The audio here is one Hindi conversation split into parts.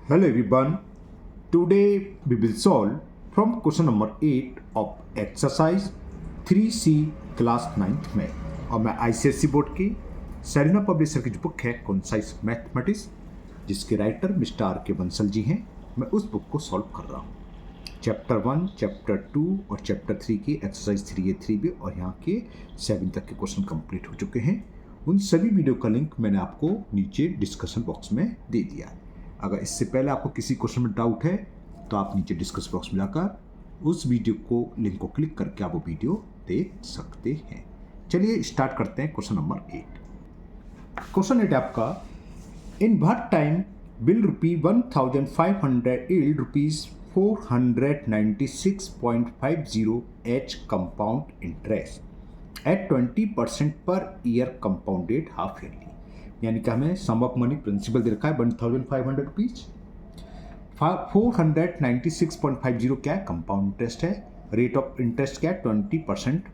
Hello everyone. Today we will solve from question number 8 of exercise 3C class 9th में और मैं ICSE बोर्ड की सेरिना पब्लिशर की जो बुक है कॉन्साइज मैथमेटिक्स जिसके राइटर मिस्टर आर के बंसल जी हैं, मैं उस बुक को सॉल्व कर रहा हूँ। चैप्टर 1, चैप्टर 2 और चैप्टर 3 की एक्सरसाइज 3A 3B और यहाँ के 7 तक के क्वेश्चन कंप्लीट हो चुके हैं। उन सभी वीडियो का लिंक मैंने आपको नीचे डिस्कशन बॉक्स में दे दिया है। अगर इससे पहले आपको किसी क्वेश्चन में डाउट है तो आप नीचे डिस्कस बॉक्स में जाकर उस वीडियो को लिंक को क्लिक करके आप वो वीडियो देख सकते हैं। चलिए स्टार्ट करते हैं क्वेश्चन नंबर 8। क्वेश्चन 8 आपका, in what time will ₹1500 yield ₹496.50 H compound interest eight 20% per year compounded half yearly. यानी कि हमें सम ऑफ मनी प्रिंसिपल दे रखा है ₹1500, 496.50 क्या है कंपाउंड इंटरेस्ट है, रेट ऑफ इंटरेस्ट क्या है 20%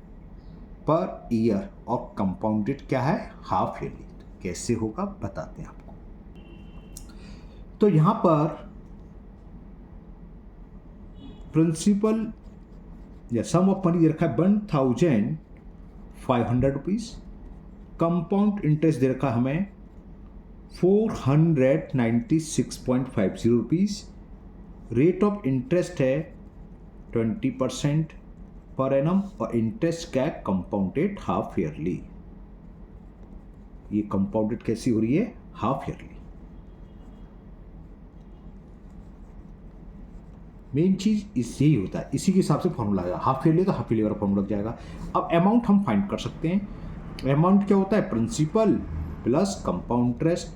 पर ईयर और कंपाउंडेड क्या है हाफ ईयरली। कैसे होगा बताते हैं आपको। तो यहां पर प्रिंसिपल या सम ऑफ मनी दे रखा है ₹1500, कंपाउंड इंटरेस्ट दे रखा है हमें ₹496.50, रेट ऑफ इंटरेस्ट है 20% पर एनम और इंटरेस्ट क्या है कंपाउंडेड हाफ ईयरली। ये कंपाउंडेड कैसी हो रही है हाफ ईयरली। मेन चीज यही होता है, इसी के हिसाब से फॉर्मूला आएगा। हाफ ईयरली तो हाफ ईयरली वाला फॉर्मूला लग जाएगा। अब अमाउंट हम फाइंड कर सकते हैं। अमाउंट क्या होता है principal plus compound interest.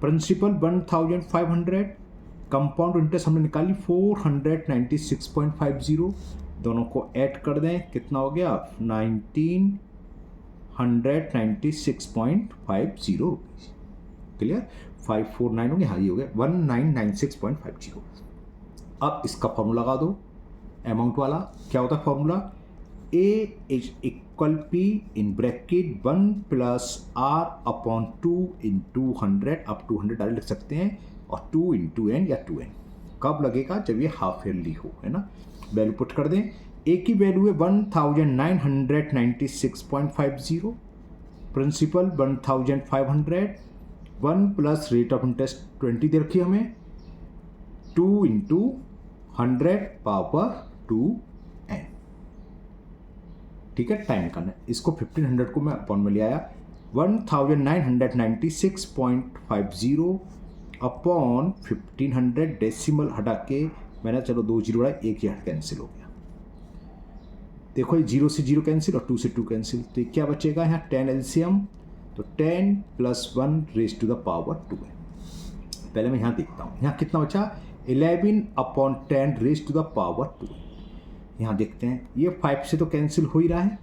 Principal 1500, compound interest हमने निकाली 496.50, दोनों को ऐड कर दें कितना हो गया 1996.50 रुपीज। क्लियर, 549 हो गया, हाँ ये हो गया 1996.50। अब इसका फॉर्मूला लगा दो अमाउंट वाला। क्या होता है formula, A is equal P in bracket 1 plus R upon 2 into 100। अब 200 डायरेक्ट लिख सकते हैं और 2 into n या 2n कब लगेगा जब ये हाफ ईयरली हो, है ना। वैल्यू पुट कर दें। A की वैल्यू है 1996.50, principal 1500, 1 plus rate of interest 20 दे रखी हमें, 2 into 100 पावर 2n। ठीक है, टाइम करना है इसको। 1500 को मैं अपॉन में ले आया, 1996.50 अपॉन 1500 डेसिमल हटा के मैंने चलो 2 जीरो बढ़ाया, 1 यहाँ कैंसिल हो गया। देखो ये 0 से 0 कैंसिल और 2 से 2 कैंसिल, तो क्या बचेगा यहाँ 10 एलसीएम, तो 10 + 1 रेज़ टू द पावर 2 है। पहले मैं यहाँ देखता हूँ यहाँ कितना बचा, 11/10 रेज़ टू द पावर 2। यहाँ देखते हैं ये 5 से तो कैंसिल हो ही रहा है।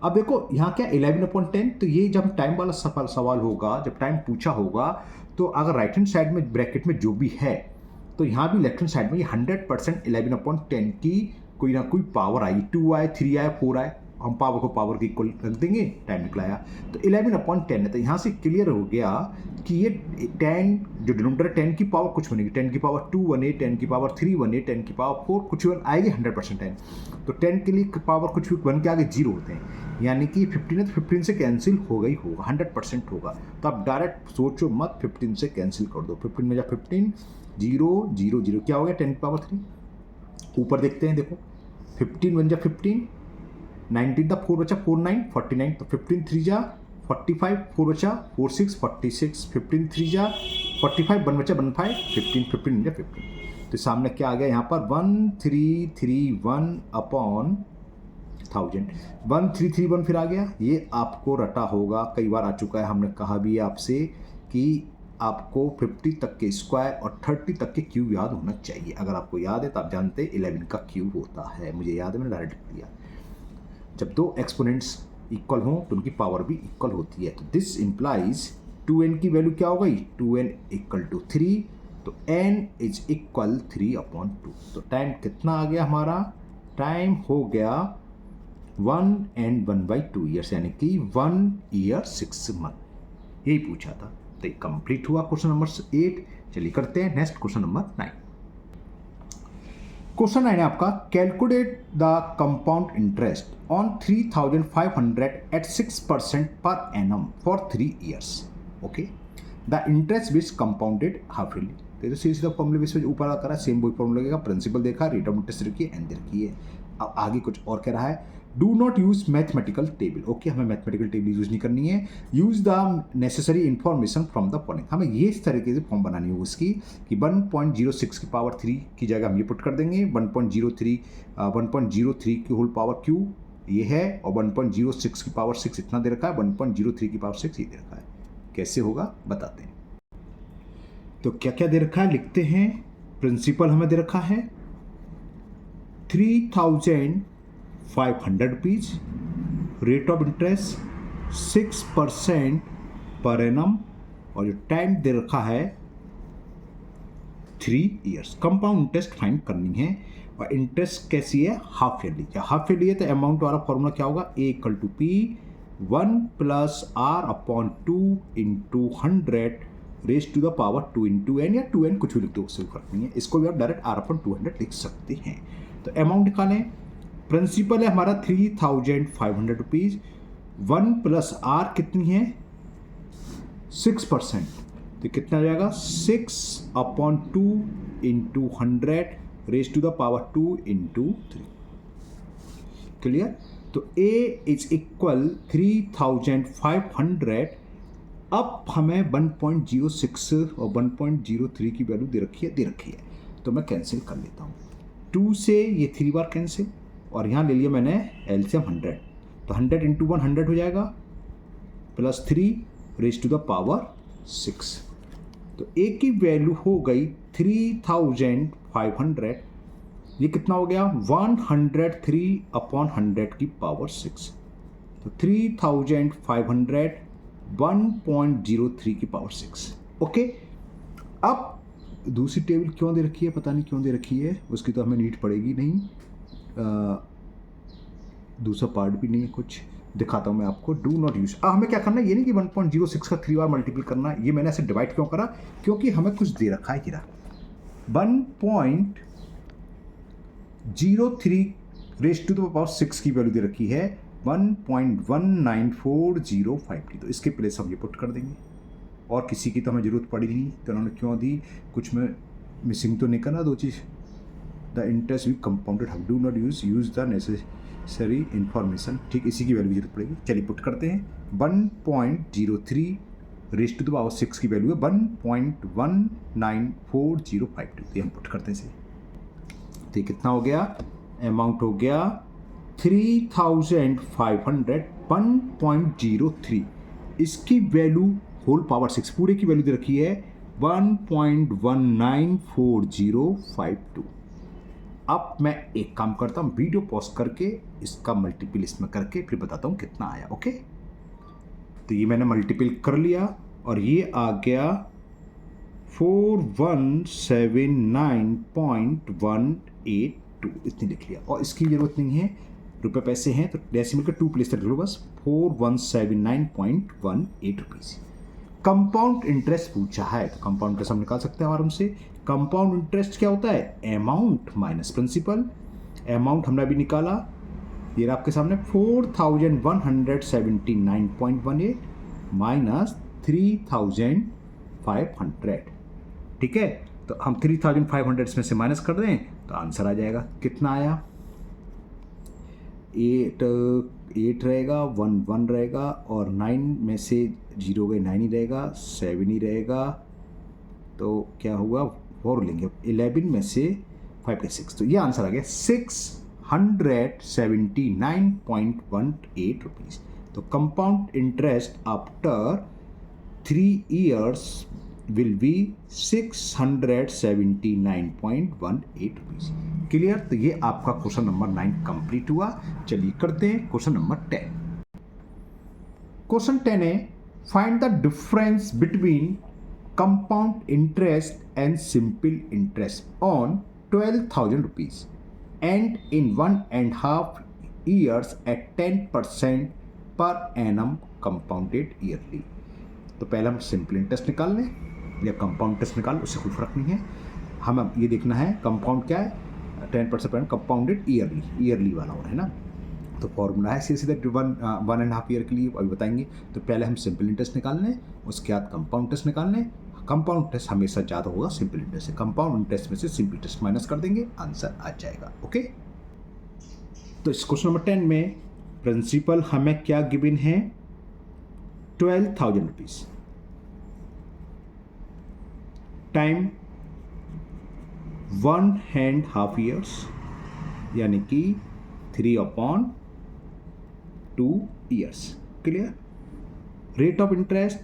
अब देखो यहाँ क्या 11/10, तो ये जब टाइम वाला सवाल होगा, जब टाइम पूछा होगा, तो अगर राइट हैंड साइड में ब्रैकेट में जो भी है तो यहाँ भी लेफ्ट हैंड साइड में ये 100% 11/10 की कोई ना कोई पावर आई, 2 आए, 3 आए, 4 आए, हम पावर को पावर के इक्वल रख देंगे, टाइम निकलाया तो 11/10 है। तो यहाँ से क्लियर हो गया कि ये 10 जो डिनोमिनेटर 10 की पावर कुछ बनेगी, 10 की पावर 2 बने, 10 की पावर 3 बने, 10 की पावर 4 कुछ भी आएगी 100% 10। तो 10 के लिए पावर कुछ भी बन के आगे 0 होते हैं, यानी कि 15 है तो 15 से कैंसिल होगा ही होगा, 100% होगा। तो आप डायरेक्ट सोचो मत, 15 से कैंसिल कर दो। 15 में जा 15 0 0 0 क्या हो गया 10 की पावर 3। ऊपर देखते हैं, देखो 15 बन जा 15, 19 था 4 बचा 4 9 49, तो 15 3 जा 45, 4 बचा 4 6 46, 15 3 जा 45, 1 बचा 1 5 15 15 बन जा 15। तो सामने क्या आ गया यहाँ पर 1331 अपॉन 1000, 1331 फिर आ गया। ये आपको रटा होगा, कई बार आ चुका है, हमने कहा भी है आपसे कि आपको 50 तक के स्क्वायर और 30 तक के क्यूब याद होना चाहिए। अगर आपको याद है तो आप जानते हैं 11 का क्यूब होता है, मुझे याद है मैंने डायरेक्ट लिया। जब दो एक्सपोनेंट्स इक्वल हों तो उनकी पावर भी इक्वल होती है। तो दिस इंप्लाइज 2n की वैल्यू क्या हो गई 2n = 3, तो n = 3/2। तो टाइम कितना आ गया हमारा, टाइम हो गया 1 and 1/2 ईयर्स, यानी कि 1 year 6 month। यही पूछा था। तो कंप्लीट हुआ क्वेश्चन नंबर 8। चलिए करते हैं नेक्स्ट क्वेश्चन नंबर 9। क्वेश्चन 9 है आपका, calculate the compound interest on 3500 at 6% पर annum for 3 years। Okay, the interest which compounded half yearly. तो सीधा फॉर्मूले बेस पे ऊपर करा, सेम वही फॉर्मूला लगेगा, प्रिंसिपल देखा, रेट ऑफ इंटरेस्ट रखिए, एंड रखिए। अब आगे कुछ और कह रहा है, do not use mathematical table. Okay, हमें मैथमेटिकल टेबल यूज नहीं करनी है। Use the necessary information from the following. हमें ये इस तरीके से फॉर्म बनानी होगी उसकी कि 1.06 की पावर 3 की जगह हम ये पुट कर देंगे 1.03 की होल पावर क्यू ये है, और 1.06 की पावर 6 इतना दे रखा है, 1.03 की पावर 6 ये दे रखा है। कैसे होगा बताते हैं। तो क्या क्या दे रखा है लिखते हैं। प्रिंसिपल हमें दे रखा है 3500 रुपीज, रेट ऑफ इंटरेस्ट 6% पर एनम, और जो टाइम दे रखा है 3 years। कंपाउंड इंटरेस्ट फाइंड करनी है, और इंटरेस्ट कैसी है, हाफ ईयरली। या हाफ ईयरली है तो अमाउंट वाला फॉर्मूला क्या होगा, A = P 1 + R/2 × 100 raise to the power 2 × n, या 2n कुछ भी लिख दो, उससे फर्क नहीं है। इसको भी आप डायरेक्ट R/200 लिख सकते हैं। तो अमाउंट निकालें। प्रिंसिपल है हमारा 3500 रुपीज, 1 + R कितनी है 6%, तो कितना आ जाएगा 6/2 × 100 raise to the power 2 × 3। Clear. तो A = 3500। अब हमें 1.06 और 1.03 की वैल्यू दे रखी है, तो मैं कैंसिल कर लेता हूँ। 2 से ये 3 बार कैंसिल, और यहाँ ले लिया मैंने एलसीएम 100, तो 100 × 100 हो जाएगा, +3 रेज टू द पावर 6। तो A की वैल्यू हो गई 3500, ये कितना हो गया 103/100 की पावर 6। तो 3500 1.03 की पावर 6। ओके, अब दूसरी टेबल क्यों दे रखी है, पता नहीं क्यों दे रखी है, उसकी तो हमें नीड पड़ेगी नहीं। दूसरा पार्ट भी नहीं है, कुछ दिखाता हूँ मैं आपको। डू नॉट यूज, हमें क्या करना है, ये नहीं कि 1.06 का 3 बार मल्टीपल करना है। ये मैंने ऐसे डिवाइड क्यों करा, क्योंकि हमें कुछ दे रखा है, गिरा 1.03 रेज टू द पावर 6 की वैल्यू दे रखी है 1.194053। तो इसके प्लेस हम ये पुट कर देंगे, और किसी की तो हमें ज़रूरत पड़ी नहीं, तो उन्होंने क्यों दी, कुछ में मिसिंग तो नहीं करना दो चीज़। The interest we compounded how, do not use the necessary information. ठीक, इसी की वैल्यू की जरूरत पड़ेगी। चलिए पुट करते हैं 1.03 रेज टू द पावर 6 की वैल्यू है 1.194052। ये हम पुट करते हैं इसे। तो ये कितना हो गया, अमाउंट हो गया 3500 1.03। इसकी वैल्यू होल पावर 6 पूरे की वैल्यू दे रखी है 1.194052। अब मैं एक काम करता हूँ, वीडियो पॉज करके इसका मल्टीपल इसमें करके फिर बताता हूँ कितना आया। ओके, तो ये मैंने मल्टीपल कर लिया, और ये आ गया 4179.182, इतनी लिख लिया। और इसकी जरूरत नहीं है, रुपए पैसे हैं तो डेसिमल का 2 प्लेस तक लो बस, 4179.18 रुपीज़। कंपाउंड इंटरेस्ट पूछा है, तो कंपाउंड इंटरेस्ट हम निकाल सकते हैं आराम से। कंपाउंड इंटरेस्ट क्या होता है, अमाउंट माइनस प्रिंसिपल। अमाउंट हमने अभी निकाला, ये आपके सामने 4179.18 माइनस 3500। ठीक है, तो हम 3500 इसमें से माइनस कर दें तो आंसर आ जाएगा। कितना आया, 8 रहेगा, 1 रहेगा, और 9 में से 0 गए 9 ही रहेगा, 7 ही रहेगा, तो क्या हुआ 4 लेंगे, 11 में से 5 के 6, तो ये आंसर आ गया 679.18 रुपीज़। तो compound interest after 3 years will be 679.18 rupees. Clear. तो ये आपका क्वेश्चन नंबर 9 कंप्लीट हुआ। चलिए करते हैं क्वेश्चन नंबर 10। क्वेश्चन 10 है, find the difference between compound interest and simple interest on 12,000 rupees and in 1.5 years at 10% per annum compounded yearly. तो पहले हम सिंपल इंटरेस्ट निकाल लें। या कंपाउंड इंटरेस्ट निकाल, उससे कोई फर्क नहीं है। हम अब ये देखना है कंपाउंड क्या है, 10% पर कंपाउंडेड ईयरली वाला है ना। तो फॉर्मूला है सीधा 1.5 ईयर के लिए, अभी बताएंगे। तो पहले हम सिंपल इंटरेस्ट निकाल लें, उसके बाद कंपाउंड इंटरेस्ट निकाल लें। कंपाउंड इंटरेस्ट हमेशा ज़्यादा होगा सिंपल इंटरेस्ट से, कंपाउंड इंटरेस्ट में से सिंपल इंटरेस्ट माइनस कर देंगे, आंसर आ जाएगा। ओके, तो इस क्वेश्चन नंबर 10 में प्रिंसिपल हमें क्या गिवन है, 12,000 रुपीज़, टाइम 1.5 ईयर्स, यानी कि 3/2 years. Clear. Rate of interest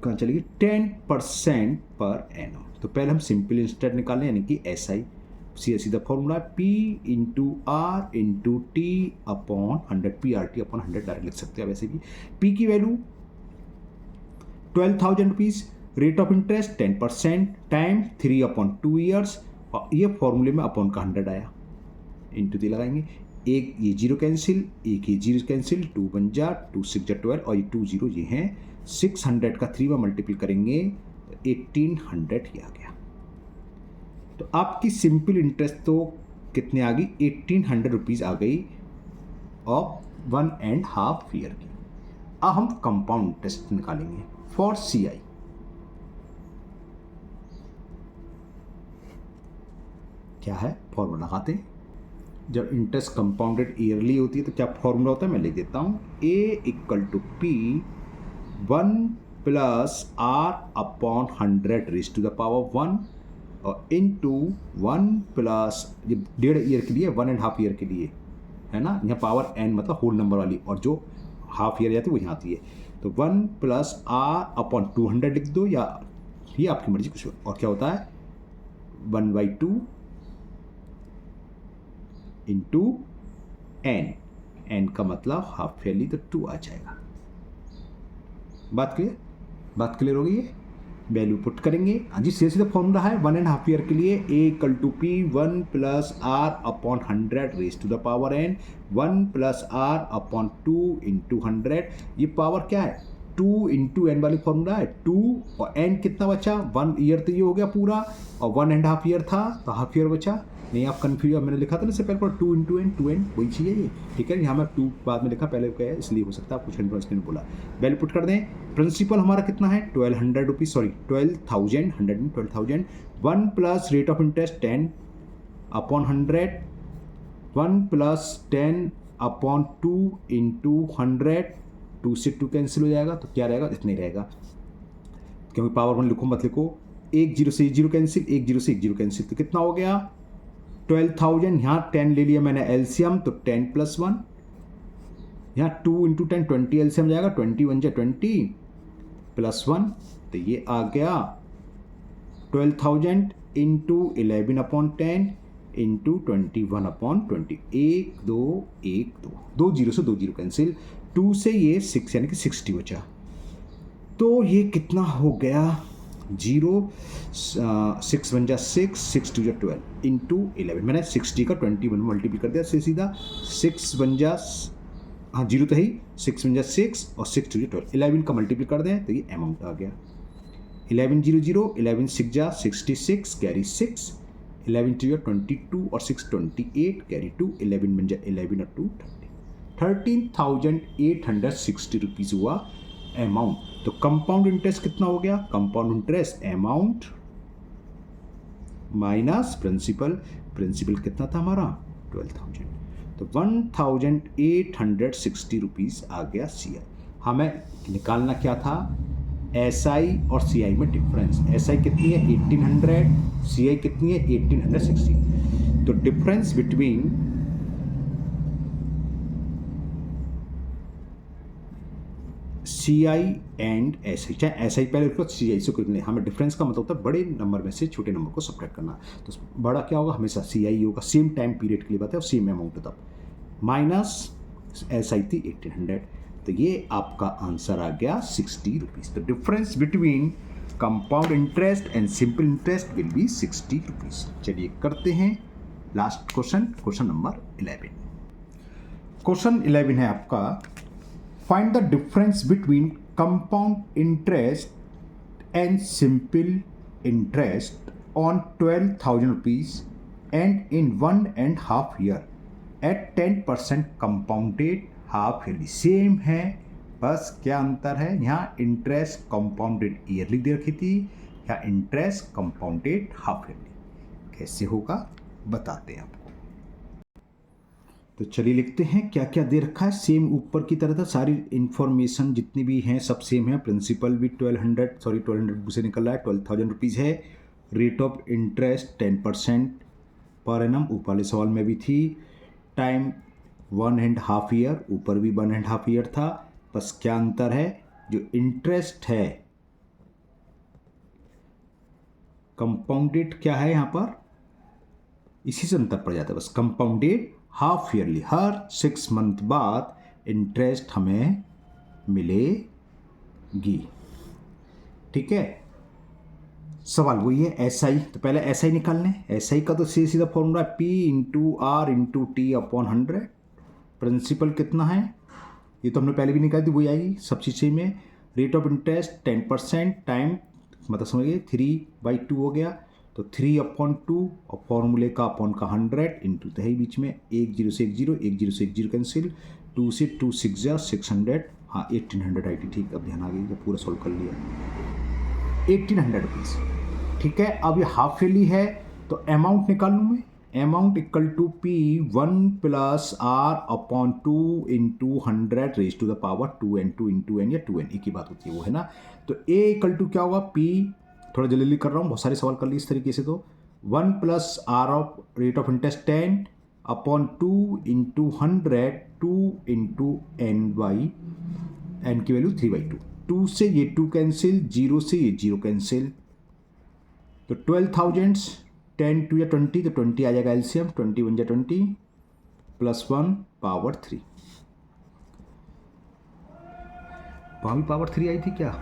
कहाँ चलेगी, 10% पर एनम। तो पहले हम सिंपल इंटरेस्ट निकालें, यानी कि SI, सीधा formula P into R into T upon 100, PRT upon 100 direct लिख सकते हैं। वैसे भी P की value 12,000 rupees, rate of interest 10%, time 3/2 years, और ये फॉर्मूले में अपॉन का 100 आया, इंटू 3 लगाएंगे, एक ये जीरो कैंसिल, एक ये जीरो कैंसिल, 2 बन जा, 2 6 जा 12, और ये 2 0 ये हैं, 600 का 3 में मल्टीपल करेंगे तो 1800 ही आ गया। तो आपकी सिंपल इंटरेस्ट तो कितने आ गई, 1800 रुपीज़ आ गई ऑफ 1.5 ईयर की। अब हम कंपाउंड इंटरेस्ट निकालेंगे फॉर CI। क्या है फॉर्मूला लगाते हैं, जब इंटरेस्ट कंपाउंडेड ईयरली होती है तो क्या फॉर्मूला होता है, मैं लिख देता हूँ, A = P 1 + R/100 raise to the power 1 और इंटू 1 प्लस, ये 1.5 ईयर के लिए, 1.5 ईयर के लिए है ना, यहाँ पावर n मतलब होल नंबर वाली, और जो हाफ ईयर जाती है वो यहाँ आती है। तो 1 + R/200 लिख दो, या ये आपकी मर्जी कुछ, और क्या होता है 1/2 इंटू n का मतलब हाफ ईयरली, तो 2 आ जाएगा। बात क्लियर हो गई है। वैल्यू पुट करेंगे, हाँ जी, सीधा फॉर्मूला है 1.5 ईयर के लिए A = P 1 + R/100 raise to the power n, 1 + R/2 into 100, ये पावर क्या है 2 इंटू n वाली फॉर्मूला है 2, और n कितना बचा, 1 ईयर तो ये हो गया पूरा, और 1.5 ईयर था तो हाफ ईयर बचा। नहीं आप कन्फ्यूज, मैंने लिखा था ना इससे पहले पर 2 इंटू n, 2n वही चीज़ है ये, ठीक है। यहाँ मैं 2 बाद में लिखा, पहले क्या है इसलिए हो सकता है आप कुछ इंटरेस्ट बोला। वैल्यू पुट कर दें, प्रिंसिपल हमारा कितना है 1200 rupees, sorry 12,000, 112,000, 1 plus rate of interest 10/100, 1 + 10/2 into 100, 2 से 2 कैंसिल हो जाएगा, तो क्या रहेगा, इतना ही रहेगा, क्योंकि पावर 1 लिखो मत लिखो, 1 0 से 0 कैंसिल, 1 0 से 1 0 कैंसिल, तो कितना हो गया 12,000, यहाँ 10 ले लिया मैंने एलसीएम, तो 10 + 1, यहाँ 2 इंटू 10 20 एलसीएम जाएगा, 20 1 जा 20 + 1, तो ये आ गया 12,000 इंटू 11/10 इंटू 21/20, 1 2 1 2, 2 0 से 2 0 कैंसिल, 2 से ये 6 यानी कि 60 बचा। तो ये कितना हो गया 0, 6 1 जा 6, 6 2 जा 12 इंटू 11, मैंने 60 का 21 मल्टीपल कर दिया सीधा, 6 1 जा, हाँ 0 तो है ही, 6 1 जा 6 और 6 2 जा 12, 11 का मल्टीपल कर दें तो ये अमाउंट आ गया 11 0 0, 11 6 जा 66 कैरी 6, 11 2 जा 22 और 6 28 कैरी 2, 11 1 जा 11 और 2 30, 13,860 रुपीज़ हुआ अमाउंट। तो कंपाउंड इंटरेस्ट कितना हो गया, compound interest amount minus principal, principal कितना था हमारा 12,000, तो 1,860 रुपीज़ आ गया CI। हमें निकालना क्या था SI और CI में डिफरेंस, SI कितनी है 1800, CI कितनी है 1860, तो difference between CI and SI, चाहे SI पहले लिखो CI से कुछ नहीं, हमें डिफरेंस का मतलब होता है बड़े नंबर में से छोटे नंबर को सब्ट्रैक्ट करना, तो बड़ा क्या होगा हमेशा CI होगा, सेम टाइम पीरियड के लिए बात है और सेम अमाउंट तब, माइनस SI थी 1800, तो ये आपका आंसर आ गया 60 रुपीज़। तो difference between compound interest and simple interest will be 60 rupees. चलिए करते हैं last question, question number 11। Question 11 है आपका, find the difference between compound interest and simple interest on 12,000 rupees and in 1.5 year at 10% compounded half yearly. Same है, बस क्या अंतर है, यहाँ इंटरेस्ट कंपाउंडेड ईयरली दे रखी थी, या इंटरेस्ट कंपाउंडेड हाफ ईयरली. कैसे होगा बताते हैं आपको. तो चलिए लिखते हैं क्या क्या दे रखा है. सेम ऊपर की तरह था, सारी इंफॉर्मेशन जितनी भी हैं सब सेम है. प्रिंसिपल भी 1200 से निकल रहा है, 12,000 रुपीज़ है. Rate of interest 10% per annum, ऊपर वाले सवाल में भी थी. टाइम 1.5 ईयर, ऊपर भी 1.5 ईयर था. बस क्या अंतर है, जो इंटरेस्ट है कंपाउंडेड क्या है यहाँ पर, इसी से अंतर पड़ जाता है. बस कंपाउंडेड हाफ ईयरली, हर 6 मंथ बाद इंटरेस्ट हमें मिलेगी. ठीक है. सवाल वही है एस आई. तो पहले एस आई निकाल लें. एस आई का तो सीधा फॉर्मूला है P into R into T upon 100. Principal कितना है ये तो हमने पहले भी निकाली थी, वही आएगी सब चीज़ में. रेट ऑफ इंटरेस्ट 10%, टाइम मतलब समझिए 3/2 हो गया, तो 3/2 और फॉर्मूले का अपॉन का 100 इंटू तो है बीच में 1 0 से 1 0, 1 0 से 1 0 कैंसिल, 2 से 2 6 जा 600. हाँ 1800 आई थी. ठीक, अब ध्यान आ गई, पूरा सॉल्व कर लिया. 1800 रुपीज़. ठीक है. अब ये हाफ ईयरली है तो अमाउंट निकाल लूँ मैं. Amount equal to P 1 plus R upon 2 into 100 raise to the power 2n, 2 into n या 2n, एक ही बात होती है वो, है ना. तो A इक्वल टू क्या होगा, P, थोड़ा जल्दी कर रहा हूँ, बहुत सारे सवाल कर लिए इस तरीके से. तो 1 plus R of rate of interest 10 upon 2 into 100, 2 into n by n की वैल्यू 3/2. 2 से ये 2 कैंसिल, 0 से ये 0 कैंसिल, तो 12,000 10 2 या 20, तो 20 आ जाएगा एलसीएम. 20 1 जा 20 प्लस 1 पावर 3. वहाँ भी पावर 3 आई थी क्या,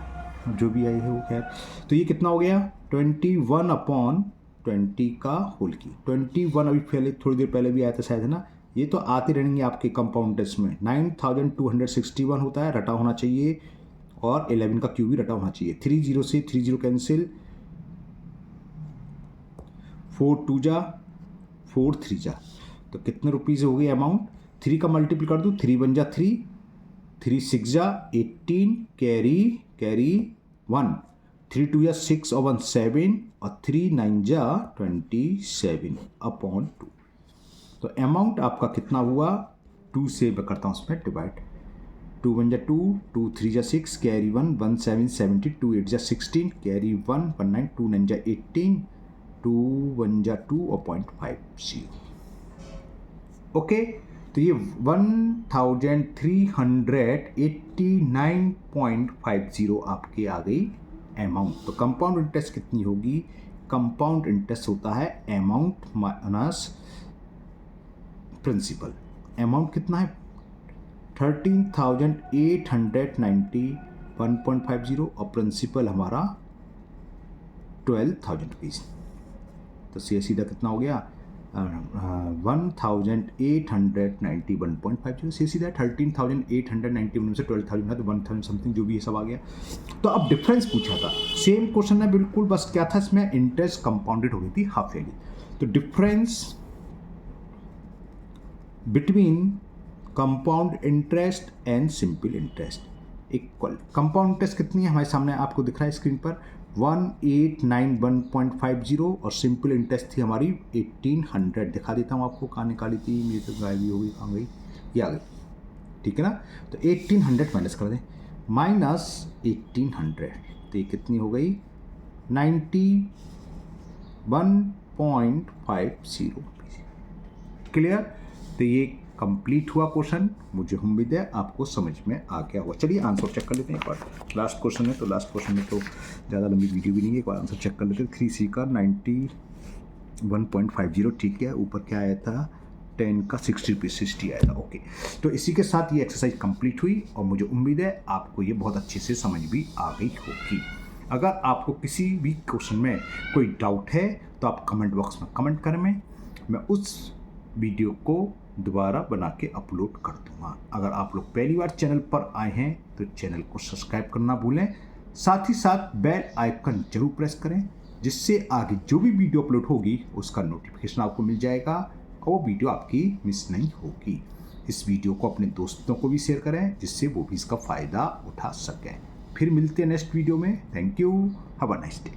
जो भी आई है वो खैर. तो ये कितना हो गया, 21 अपॉन 20 का होल की. 21 अभी पहले थोड़ी देर पहले भी आया था शायद, है ना. ये तो आते रहेंगे आपके कंपाउंड टेस्ट में. 9261 होता है, रटा होना चाहिए, और 11 का क्यू भी रटा होना चाहिए. 3 0 से 3 0 कैंसिल, 4 2 जा 4 3 जा, तो कितने रुपीज़ हो गए अमाउंट. 3 का मल्टीपल कर दूँ, 3 1 जा 3, 3 6 जा 18, कैरी 1, 3 2 जा 6 और 1 7, और 3 9 जा 27 अपॉन 2. तो अमाउंट आपका कितना हुआ, 2 से मैं करता हूँ उसमें डिवाइड. 2 1 जा 2, 2 3 जा 6, कैरी 1, 1 7 70, 2 8 जा 16, कैरी 1 1 9, 2 9 जा 18, 2 1 जा 2 और 0.50. ओके. तो ये 1389.50 आपके आ गई अमाउंट. तो कंपाउंड इंटरेस्ट कितनी होगी, कंपाउंड इंटरेस्ट होता है अमाउंट माइनस प्रिंसिपल. अमाउंट कितना है 13,891.50 और प्रिंसिपल हमारा 12,000 रुपीज़. तो सीधा कितना हो गया 1,891.50. सीधा 13,891 से 12,000 है तो 1,000 समथिंग जो भी ये सब आ गया. तो अब डिफरेंस पूछा था, सेम क्वेश्चन है बिल्कुल, बस क्या था इसमें इंटरेस्ट कंपाउंडेड हो गई थी हाफ ईयरली. तो difference between compound interest and simple interest equal. Compound interest कितनी है हमारे सामने आपको दिख रहा है स्क्रीन पर, 1891.50, और सिंपल इंटरेस्ट थी हमारी 1800. दिखा देता हूँ आपको, कहाँ निकाली थी, मेरी तो गायब भी हो गई, कहाँ गई, ये आ गई. ठीक है ना. तो 1800 माइनस कर दें, माइनस 1800, तो ये कितनी हो गई 91.50. क्लियर. तो ये कंप्लीट हुआ क्वेश्चन. मुझे उम्मीद है आपको समझ में आ गया होगा. चलिए आंसर चेक कर लेते हैं एक बार. लास्ट क्वेश्चन है, तो लास्ट क्वेश्चन में तो ज़्यादा लंबी वीडियो भी नहीं है, एक बार आंसर चेक कर लेते हैं. 3C का 91.50. ठीक है. ऊपर क्या आया था 10 का 60 आया था. ओके. तो इसी के साथ ये एक्सरसाइज कंप्लीट हुई, और मुझे उम्मीद है आपको ये बहुत अच्छे से समझ भी आ गई होगी. अगर आपको किसी भी क्वेश्चन में कोई डाउट है तो आप कमेंट बॉक्स में कमेंट करें, मैं उस वीडियो को दोबारा बना के अपलोड कर दूँगा. अगर आप लोग पहली बार चैनल पर आए हैं तो चैनल को सब्सक्राइब करना भूलें, साथ ही साथ बेल आइकन जरूर प्रेस करें, जिससे आगे जो भी वीडियो अपलोड होगी उसका नोटिफिकेशन आपको मिल जाएगा और वो वीडियो आपकी मिस नहीं होगी। इस वीडियो को अपने दोस्तों को भी शेयर करें, जिससे वो भी इसका फ़ायदा उठा सकें। फिर मिलते हैं नेक्स्ट वीडियो में। Thank you, have a nice day.